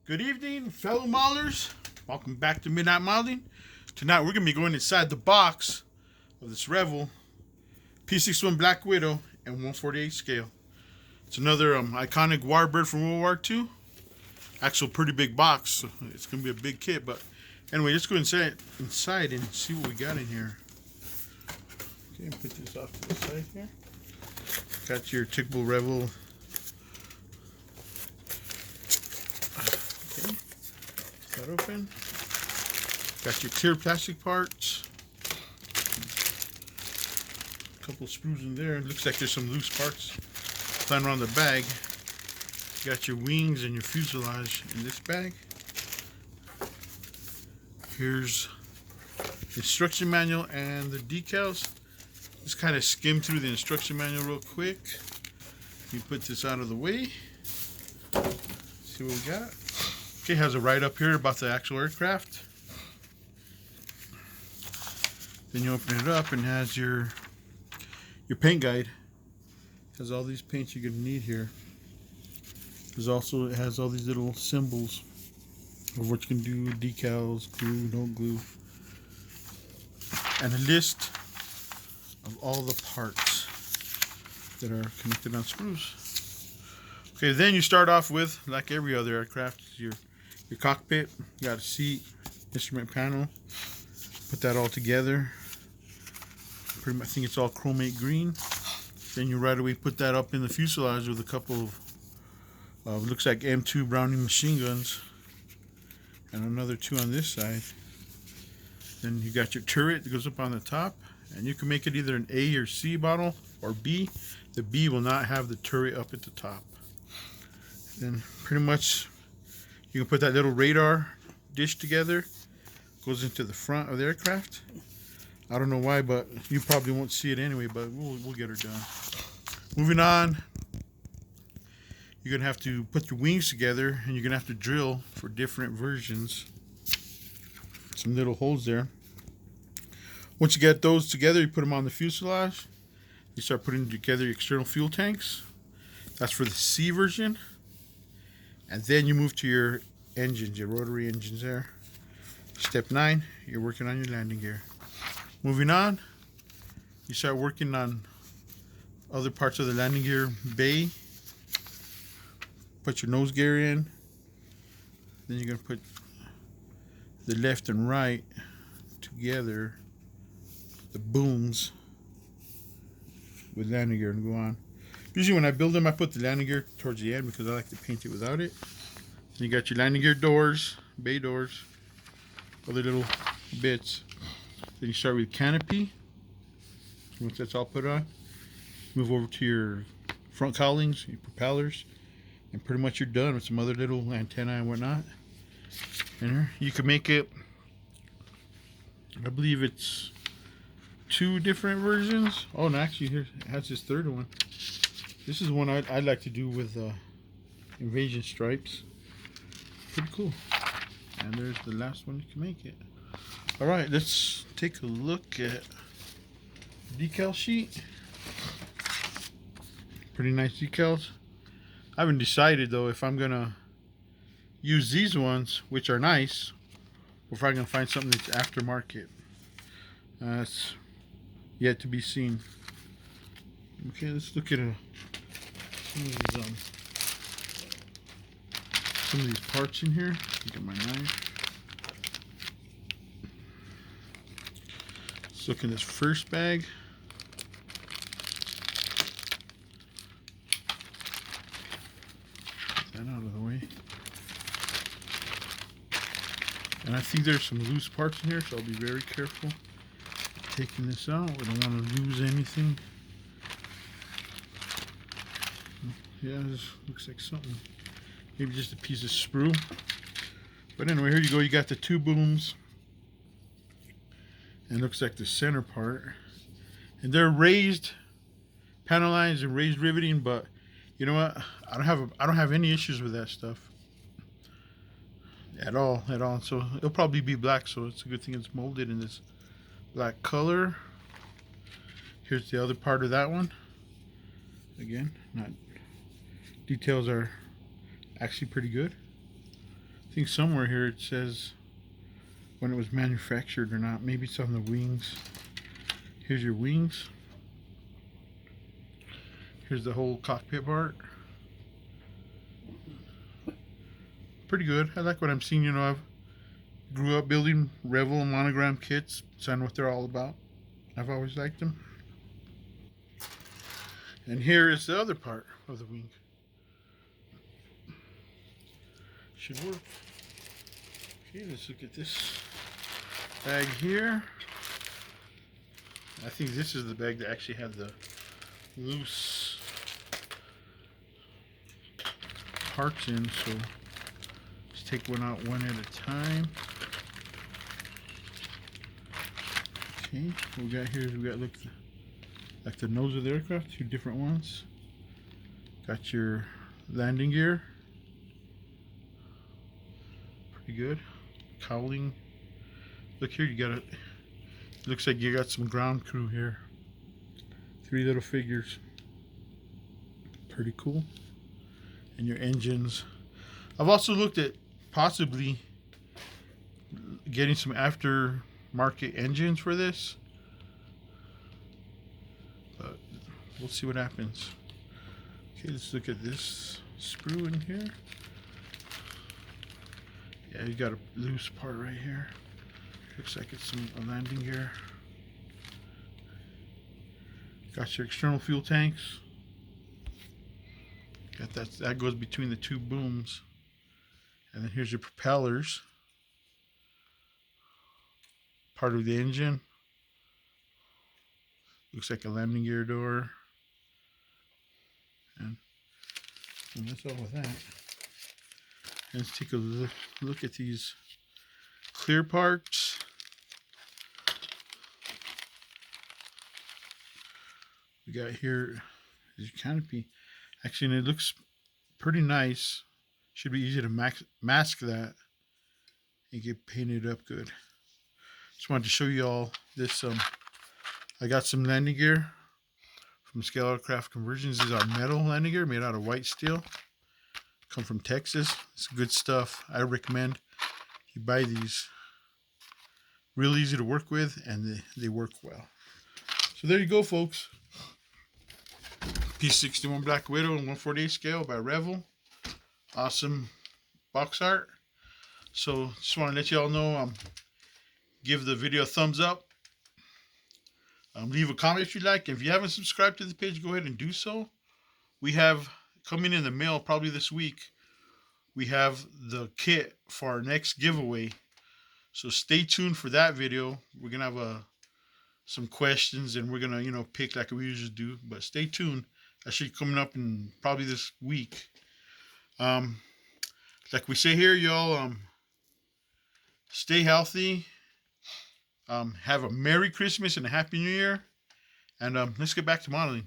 Good evening, fellow maulers. Welcome back to Midnight Mauling. Tonight we're going to be going inside the box of this Revell P-61 Black Widow and 148 scale. It's another iconic warbird from World War II. Actual pretty big box, so it's going to be a big kit. But anyway, let's go inside and see what we got in here. Okay, put this off to the side here. Got your typical Revell. Cut open. Got your clear plastic parts. A couple screws in there. Looks like there's some loose parts lying around the bag. Got your wings and your fuselage in this bag. Here's the instruction manual and the decals. Just kind of skim through the instruction manual real quick. You put this out of the way. See what we got. Okay, has a write-up here about the actual aircraft. Then you open it up and it has your paint guide. It has all these paints you're gonna need here. There's also, it has all these little symbols of what you can do, decals, glue, no glue, and a list of all the parts that are connected on screws. Okay, then you start off with, like every other aircraft, your cockpit. You got a seat, instrument panel. Put that all together. Pretty much, I think it's all chromate green. Then you right away put that up in the fuselage with a couple of looks like M2 Browning machine guns, and another two on this side. Then you got your turret that goes up on the top, and you can make it either an A or C model or B. The B will not have the turret up at the top. Then pretty much you can put that little radar dish together. Goes into the front of the aircraft. I don't know why, but you probably won't see it anyway, but we'll get her done. Moving on, you're going to have to put your wings together, and you're going to have to drill for different versions. Some little holes there. Once you get those together, you put them on the fuselage. You start putting together your external fuel tanks. That's for the C version. And then you move to your engines, your rotary engines there. Step 9, you're working on your landing gear. Moving on, you start working on other parts of the landing gear bay. Put your nose gear in. Then you're going to put the left and right together, the booms with landing gear, and go on. Usually when I build them, I put the landing gear towards the end because I like to paint it without it. Then you got your landing gear doors, bay doors, other little bits. Then you start with canopy. Once that's all put on, move over to your front cowlings, your propellers, and pretty much you're done with some other little antennae and whatnot. And you can make it, I believe it's 2 different versions. Oh, and actually here it has this third one. This is one I'd like to do with invasion stripes. Pretty cool. And there's the last one you can make it. Alright, let's take a look at the decal sheet. Pretty nice decals. I haven't decided though if I'm gonna use these ones, which are nice, or if I'm gonna find something that's aftermarket. That's yet to be seen. Okay, let's look at some of these parts in here. Get my knife. Let's look in this first bag. Get that out of the way. And I think there's some loose parts in here, so I'll be very careful taking this out. We don't want to lose anything. Yeah, this looks like something. Maybe just a piece of sprue. But anyway, here you go. You got the 2 booms. And it looks like the center part. And they're raised panel lines and raised riveting, but you know what? I don't have any issues with that stuff. At all. So it'll probably be black, so it's a good thing it's molded in this black color. Here's the other part of that one. Again, not details are actually pretty good. I think somewhere here it says when it was manufactured or not. Maybe it's on the wings. Here's your wings. Here's the whole cockpit part. Pretty good. I like what I'm seeing. You know, I've grew up building Revell monogram kits. So I know what they're all about. I've always liked them. And here is the other part of the wing. Should work. Okay, let's look at this bag here. I think this is the bag that actually had the loose parts in, so let's take one out one at a time. Okay, what we got here is we got like the nose of the aircraft, two different ones. Got your landing gear. Pretty good. Cowling. Look here, you got it. Looks like you got some ground crew here. 3 little figures. Pretty cool. And your engines. I've also looked at possibly getting some aftermarket engines for this. But we'll see what happens. Okay, let's look at this sprue in here. Yeah, you got a loose part right here. Looks like it's a landing gear. Got your external fuel tanks. Got that goes between the 2 booms. And then here's your propellers. Part of the engine. Looks like a landing gear door. And that's all with that. And let's take a look at these clear parts. We got here is your canopy. Actually, it looks pretty nice. Should be easy to mask that and get painted up good. Just wanted to show you all this. I got some landing gear from Scale Aircraft Conversions. These are metal landing gear made out of white steel. Come from Texas. It's good stuff. I recommend you buy these. Real easy to work with, and they work well. So there you go, folks. P-61 Black Widow in 1/48 scale by Revell. Awesome box art. So just want to let you all know, give the video a thumbs up. Leave a comment if you like. If you haven't subscribed to the page, go ahead and do so. We have coming in the mail probably this week. We have the kit for our next giveaway. So stay tuned for that video. We're gonna have some questions, and we're gonna pick like we usually do. But stay tuned. That should be coming up in probably this week. Like we say here, y'all, stay healthy. Have a Merry Christmas and a Happy New Year. And let's get back to modeling.